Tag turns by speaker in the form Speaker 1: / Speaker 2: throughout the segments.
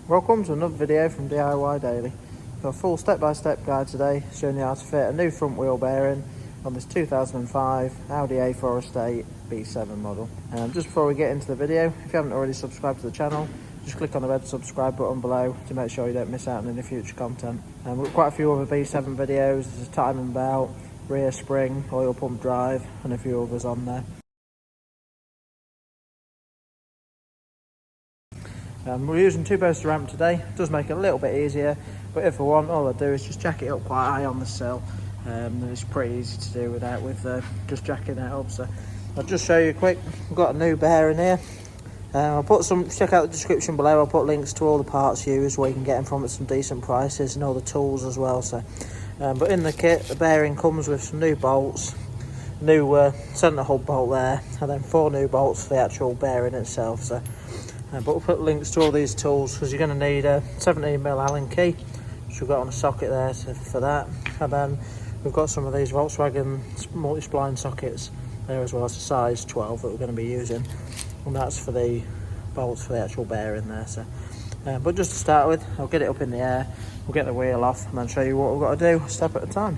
Speaker 1: Welcome to another video from DIY Daily. Got a full step-by-step guide today showing you how to fit a new front wheel bearing on this 2005 Audi A4 Estate B7 model. Just before we get into the video, if you haven't already subscribed to the channel, just click on the red subscribe button below to make sure you don't miss out on any future content. We've got quite a few other B7 videos. There's a timing belt, rear spring, oil pump drive and a few others on there. We're using 2-poster ramp today. It does make it a little bit easier, but if I want, all I do is just jack it up quite high on the sill. And it's pretty easy to do with just jacking it up. So I'll just show you quick. I've got a new bearing here. I'll put check out the description below. I'll put links to all the parts used where you can get them from at some decent prices and all the tools as well. So, but in the kit, the bearing comes with some new bolts, new centre hub bolt there, and then 4 new bolts for the actual bearing itself. So. But we'll put links to all these tools because you're going to need a 17mm Allen key, which we've got on a socket there for that. And then we've got some of these Volkswagen multi-spline sockets there as well as a size 12 that we're going to be using. And that's for the bolts for the actual bearing there. So, but just to start with, I'll get it up in the air, we'll get the wheel off and then show you what we've got to do, step at a time.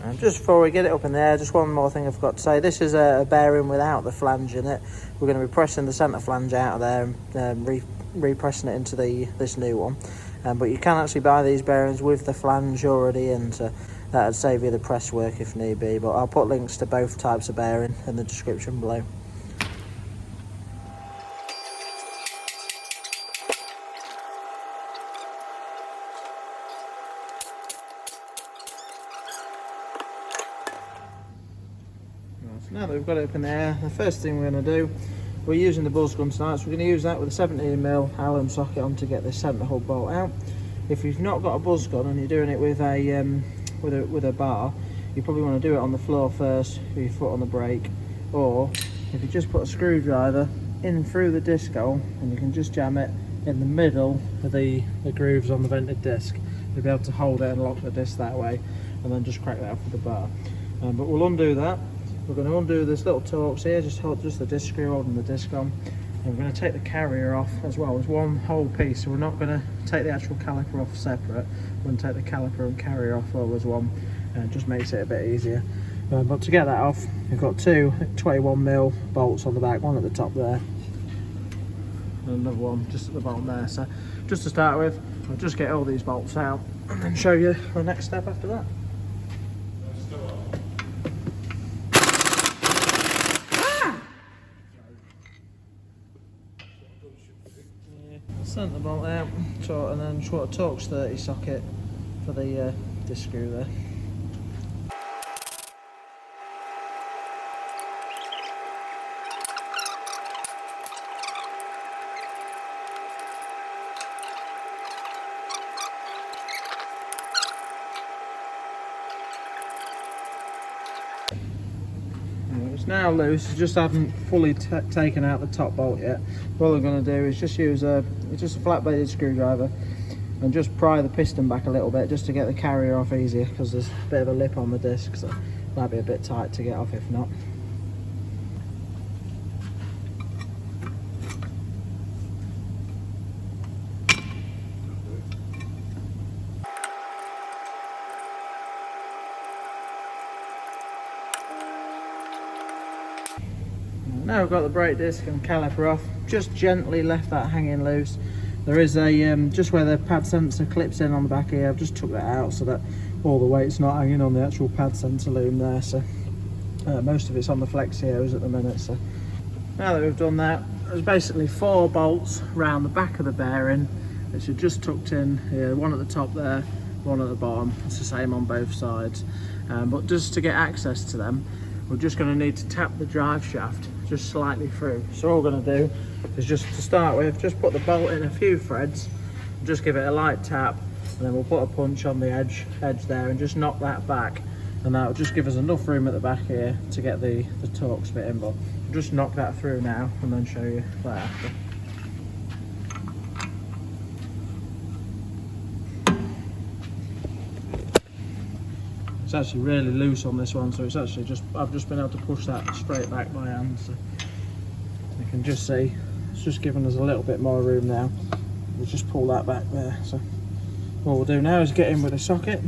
Speaker 1: And just before we get it up in the air, just one more thing I forgot to say. This is a bearing without the flange in it. We're going to be pressing the centre flange out of there and repressing it into this new one. But you can actually buy these bearings with the flange already in, so that would save you the press work if need be. But I'll put links to both types of bearing in the description below. Now that we've got it up in the air, the first thing we're going to do, we're using the buzz gun tonight, so we're going to use that with a 17mm Allen socket on to get this centre hub bolt out. If you've not got a buzz gun and you're doing it with a bar, you probably want to do it on the floor first with your foot on the brake, or if you just put a screwdriver in through the disc hole and you can just jam it in the middle of the grooves on the vented disc, you'll be able to hold it and lock the disc that way, and then just crack that off with the bar. But we'll undo that. We're going to undo this little Torx here, just the disc screw holding the disc on. And we're going to take the carrier off as well as one whole piece, so we're not going to take the actual caliper off separate. We're going to take the caliper and carrier off all as one, and it just makes it a bit easier. But to get that off, we've got 2 21mm bolts on the back, one at the top there, and another one just at the bottom there. So just to start with, I'll just get all these bolts out and then show you the next step after that. Centre bolt out, and then just want a Torx 30 socket for the disc screw there. It's now loose, just haven't fully taken out the top bolt yet. What I'm going to do is just use a flat bladed screwdriver and just pry the piston back a little bit just to get the carrier off easier, because there's a bit of a lip on the disc, so it might be a bit tight to get off if not. Now we've got the brake disc and caliper off, just gently left that hanging loose. There is a, just where the pad sensor clips in on the back here, I've just took that out so that all the weight's not hanging on the actual pad sensor loom there. So most of it's on the Flexios at the minute. So now that we've done that, there's basically 4 bolts around the back of the bearing, which are just tucked in here, one at the top there, one at the bottom. It's the same on both sides. But just to get access to them, we're just going to need to tap the drive shaft just slightly through. So all we're going to do is, just to start with, just put the bolt in a few threads, just give it a light tap, and then we'll put a punch on the edge there and just knock that back, and that will just give us enough room at the back here to get the Torx bit in. But we'll just knock that through now and then show you that after. It's actually really loose on this one, so it's actually I've just been able to push that straight back by hand. So you can just see it's just giving us a little bit more room now. we'll just pull that back there. So what we'll do now is get in with a socket,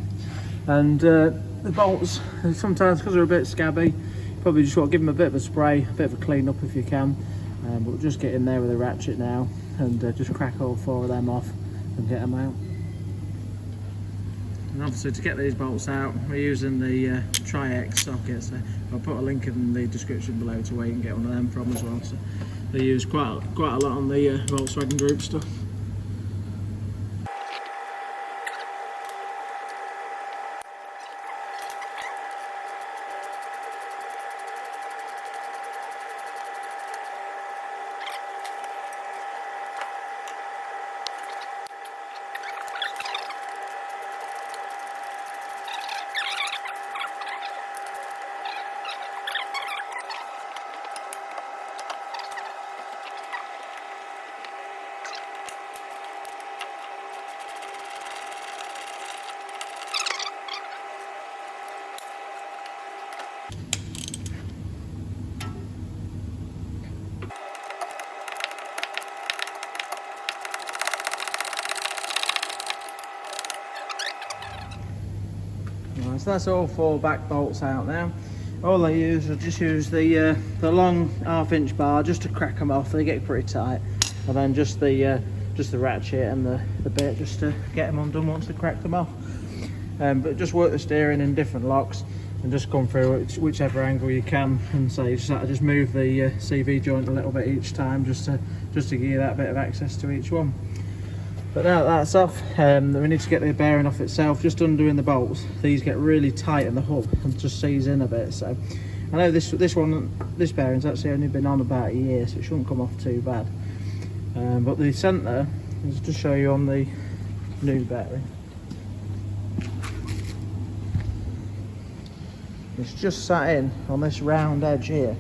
Speaker 1: and the bolts, sometimes because they're a bit scabby, probably just want to give them a bit of a spray, a bit of a clean up if you can. But we'll just get in there with a ratchet now and just crack all 4 of them off and get them out. And obviously to get these bolts out, we're using the Tri-X socket, so I'll put a link in the description below to where you can get one of them from as well. So they use quite a lot on the Volkswagen Group stuff. So that's all 4 back bolts out now. All I use, I just use the long 1/2 bar just to crack them off. They get pretty tight, and then just the ratchet and the bit just to get them undone once they crack them off. But just work the steering in different locks and just come through whichever angle you can, and so you just move the CV joint a little bit each time just to give you that bit of access to each one. But now that that's off, we need to get the bearing off itself. Just undoing the bolts, these get really tight in the hub and just seize in a bit. So I know this bearing's actually only been on about a year, so it shouldn't come off too bad. But the centre, just to show you on the new bearing, it's just sat in on this round edge here.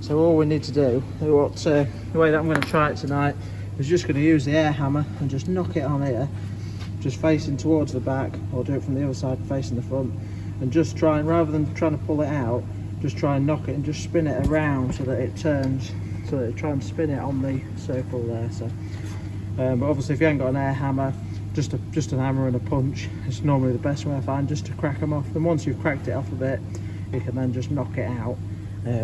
Speaker 1: So all we need to do, the way that I'm going to try it tonight, is just going to use the air hammer and just knock it on here, just facing towards the back, or do it from the other side facing the front, and just try and, rather than trying to pull it out, just try and knock it and just spin it around so that it turns, so that try and spin it on the circle there. So but obviously if you haven't got an air hammer, just an hammer and a punch is normally the best way I find, just to crack them off. And once you've cracked it off a bit, you can then just knock it out.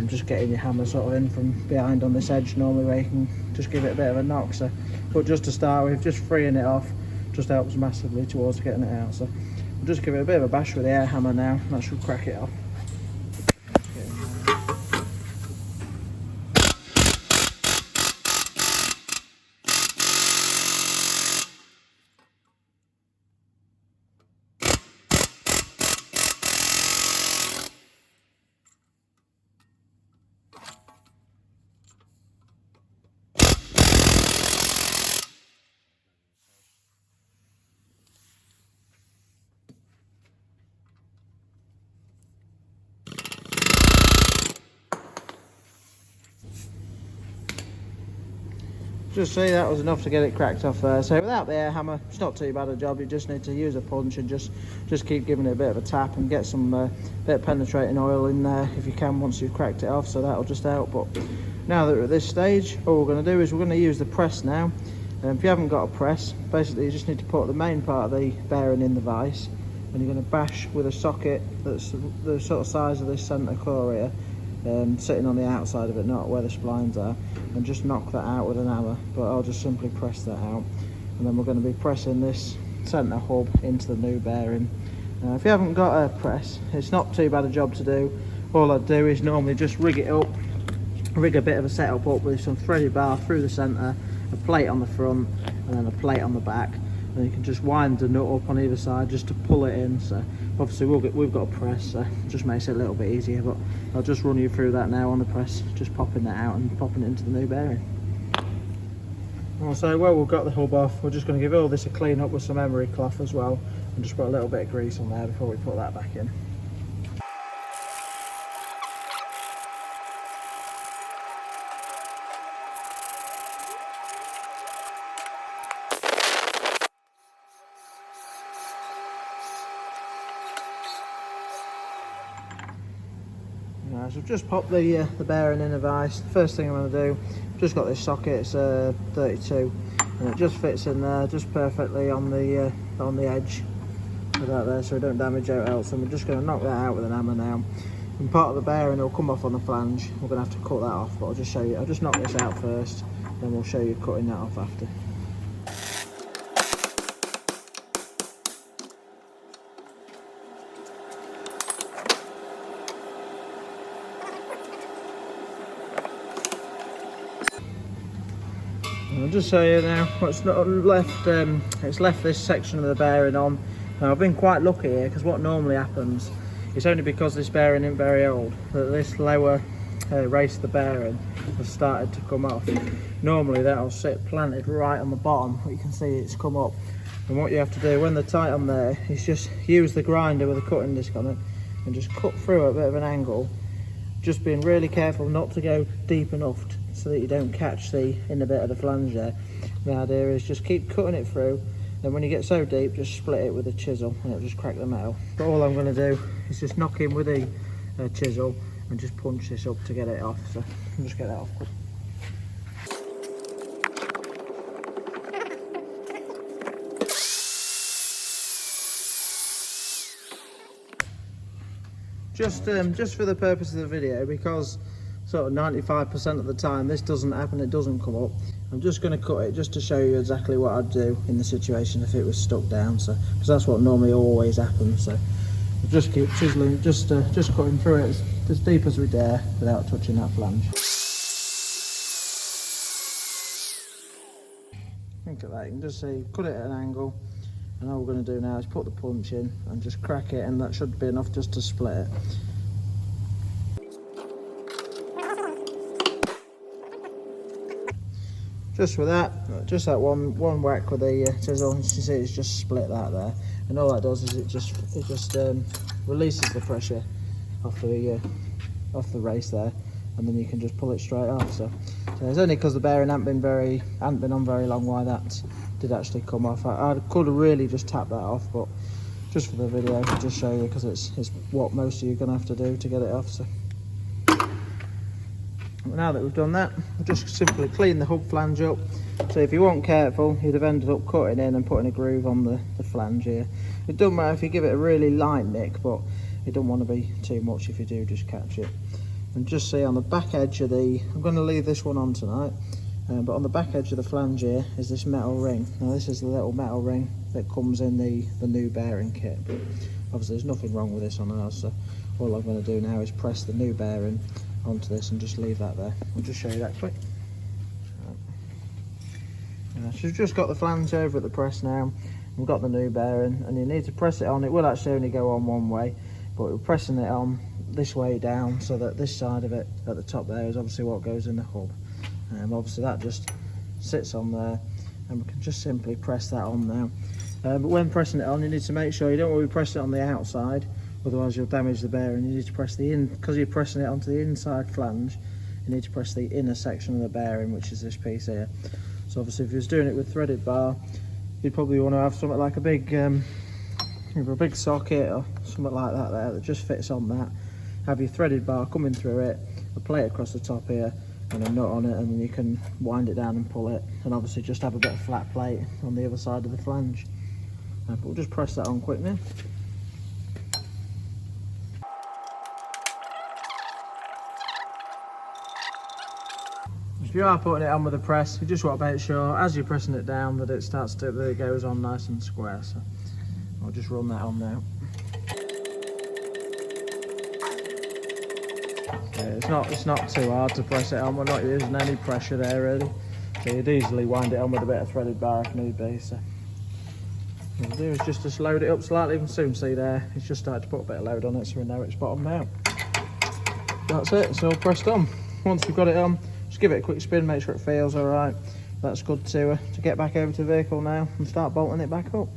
Speaker 1: Just getting your hammer sort of in from behind on this edge normally, where you can just give it a bit of a knock. So, but just to start with, just freeing it off just helps massively towards getting it out. So we'll just give it a bit of a bash with the air hammer now, and that should crack it off. Just see, that was enough to get it cracked off there. So without the air hammer, it's not too bad a job. You just need to use a punch and just keep giving it a bit of a tap and get some bit of penetrating oil in there if you can once you've cracked it off, so that'll just help. But now that we're at this stage, all we're going to do is we're going to use the press now. If you haven't got a press, basically you just need to put the main part of the bearing in the vise, and you're going to bash with a socket that's the sort of size of this centre core here, sitting on the outside of it, not where the splines are, and just knock that out with an hammer. But I'll just simply press that out, and then we're going to be pressing this centre hub into the new bearing. If you haven't got a press, it's not too bad a job to do. All I do is normally just rig it up, rig a bit of a setup up with some threaded bar through the centre, a plate on the front, and then a plate on the back. And you can just wind the nut up on either side just to pull it in. So obviously we've got a press, so it just makes it a little bit easier. But I'll just run you through that now on the press, just popping that out and popping it into the new bearing. Also, well, we've got the hub off, we're just going to give all this a clean up with some emery cloth as well, and just put a little bit of grease on there before we put that back in. So I've just popped the bearing in a vise. First thing I'm going to do, just got this socket, it's 32. and it just fits in there just perfectly on the edge of that there, so we don't damage out else. And we're just going to knock that out with an hammer now. And part of the bearing will come off on the flange. We're going to have to cut that off, but I'll just show you. I'll just knock this out first, then we'll show you cutting that off after. I'll just show you now what's not left. It's left this section of the bearing on. Now, I've been quite lucky here, because what normally happens, it's only because this bearing isn't very old that this lower race of the bearing has started to come off. Normally that'll sit planted right on the bottom. You can see it's come up, and what you have to do when they're tight on there is just use the grinder with a cutting disc on it and just cut through at a bit of an angle, just being really careful not to go deep enough so that you don't catch the inner bit of the flange there. The idea is just keep cutting it through, then when you get so deep, just split it with a chisel and it'll just crack the metal. But all I'm going to do is just knock in with a chisel and just punch this up to get it off. So I'll just get that off quick. Just for the purpose of the video, because sort of 95% of the time this doesn't happen, it doesn't come up, I'm just going to cut it just to show you exactly what I'd do in the situation if it was stuck down. So because that's what normally always happens. So we'll just keep chiseling, just cutting through it as deep as we dare without touching that flange. Look at that, you can just see, cut it at an angle, and all we're going to do now is put the punch in and just crack it, and that should be enough just to split it. Just with that, just that one whack with the chisel, and you see it's just split that there, and all that does is it just releases the pressure off the race there, and then you can just pull it straight off. So it's only because the bearing hadn't been on very long why that did actually come off. I could have really just tapped that off, but just for the video, I'll just show you, because it's what most of you are going to have to do to get it off. So now that we've done that, we'll just simply clean the hub flange up. So if you weren't careful, you'd have ended up cutting in and putting a groove on the flange here. It doesn't matter if you give it a really light nick, but it don't want to be too much if you do just catch it. And just see on the back edge of I'm going to leave this one on tonight, but on the back edge of the flange here is this metal ring. Now this is the little metal ring that comes in the new bearing kit, but obviously there's nothing wrong with this on ours, so all I'm going to do now is press the new bearing onto this and just leave that there. I'll just show you that quick. So we've just got the flange over at the press now. We've got the new bearing, and you need to press it on. It will actually only go on one way, but we're pressing it on this way down, so that this side of it at the top there is obviously what goes in the hub. Obviously that just sits on there, and we can just simply press that on now. But when pressing it on, you need to make sure you don't want to be pressing it on the outside, otherwise you'll damage the bearing. You need to press because you're pressing it onto the inside flange, you need to press the inner section of the bearing, which is this piece here. So obviously if you was doing it with threaded bar, you'd probably want to have something like a big socket or something like that there that just fits on that. Have your threaded bar coming through it, a plate across the top here, and a nut on it, and then you can wind it down and pull it, and obviously just have a bit of flat plate on the other side of the flange. But we'll just press that on quick now. If you are putting it on with a press, you just want to make sure as you're pressing it down that it goes on nice and square. So I'll just run that on now. It's not too hard to press it on. We're not using any pressure there really, so you'd easily wind it on with a bit of threaded bar if need be. So what we'll do is just load it up slightly. You can soon see there it's just started to put a bit of load on it, so we know it's bottomed out. That's it, it's all pressed on. Once we've got it on, just give it a quick spin, make sure it feels all right. That's good to get back over to the vehicle now and start bolting it back up.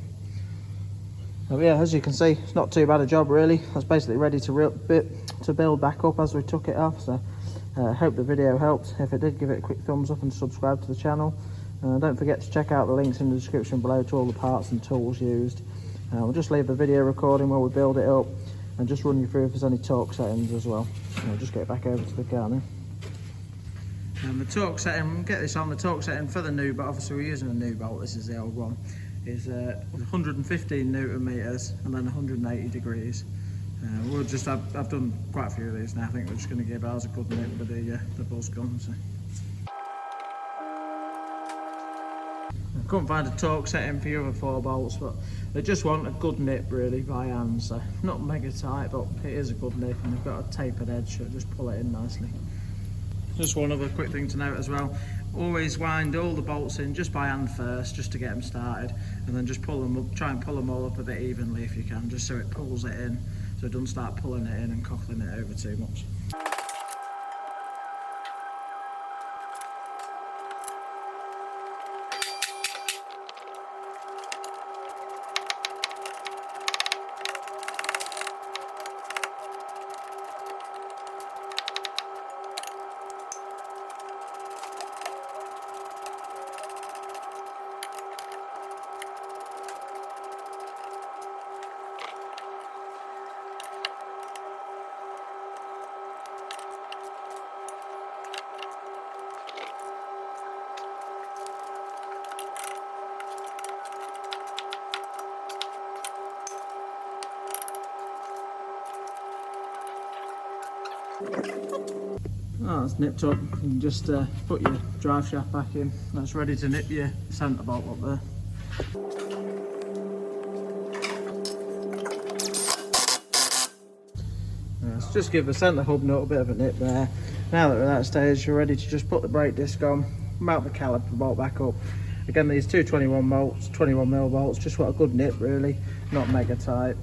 Speaker 1: So yeah, as you can see, it's not too bad a job really. That's basically ready to build back up as we took it off. So I hope the video helped. If it did, give it a quick thumbs up and subscribe to the channel. Don't forget to check out the links in the description below to all the parts and tools used. We'll just leave the video recording while we build it up and just run you through if there's any torque settings as well. I'll just get back over to the car now. And the torque setting, get this on, the torque setting for the new, but obviously we're using a new bolt, this is the old one, is 115 Newton meters and then 180 degrees. We'll just, I've done quite a few of these now. I think we're just going to give ours a good nip with the buzz gun. So. I couldn't find a torque setting for the other 4 bolts, but they just want a good nip really by hand, so not mega tight, but it is a good nip, and they've got a tapered edge, so just pull it in nicely. Just one other quick thing to note as well, always wind all the bolts in just by hand first, just to get them started, and then just pull them up, try and pull them all up a bit evenly if you can, just so it pulls it in, so it doesn't start pulling it in and cockling it over too much. Oh, it's nipped up. You can just put your drive shaft back in. That's ready to nip your centre bolt up there. Let's just give the centre hub nut a bit of a nip there. Now that we're at that stage, you're ready to just put the brake disc on, mount the caliper bolt back up. Again, these two 21mm bolts, just want a good nip really, not mega tight.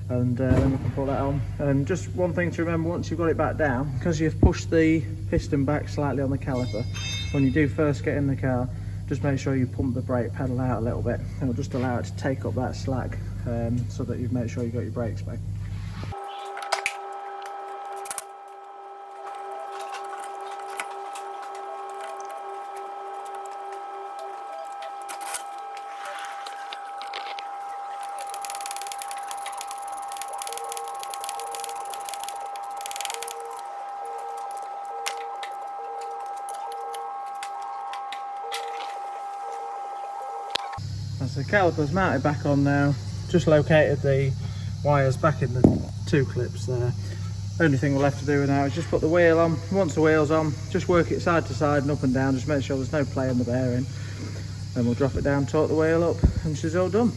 Speaker 1: And then we can put that on. And just one thing to remember, once you've got it back down, because you've pushed the piston back slightly on the caliper, when you do first get in the car, just make sure you pump the brake pedal out a little bit. It'll just allow it to take up that slack, so that you make sure you've got your brakes back. So the caliper's mounted back on now, just located the wires back in the 2 clips there. Only thing we'll have to do now is just put the wheel on. Once the wheel's on, just work it side to side and up and down, just make sure there's no play in the bearing. Then we'll drop it down, torque the wheel up, and she's all done.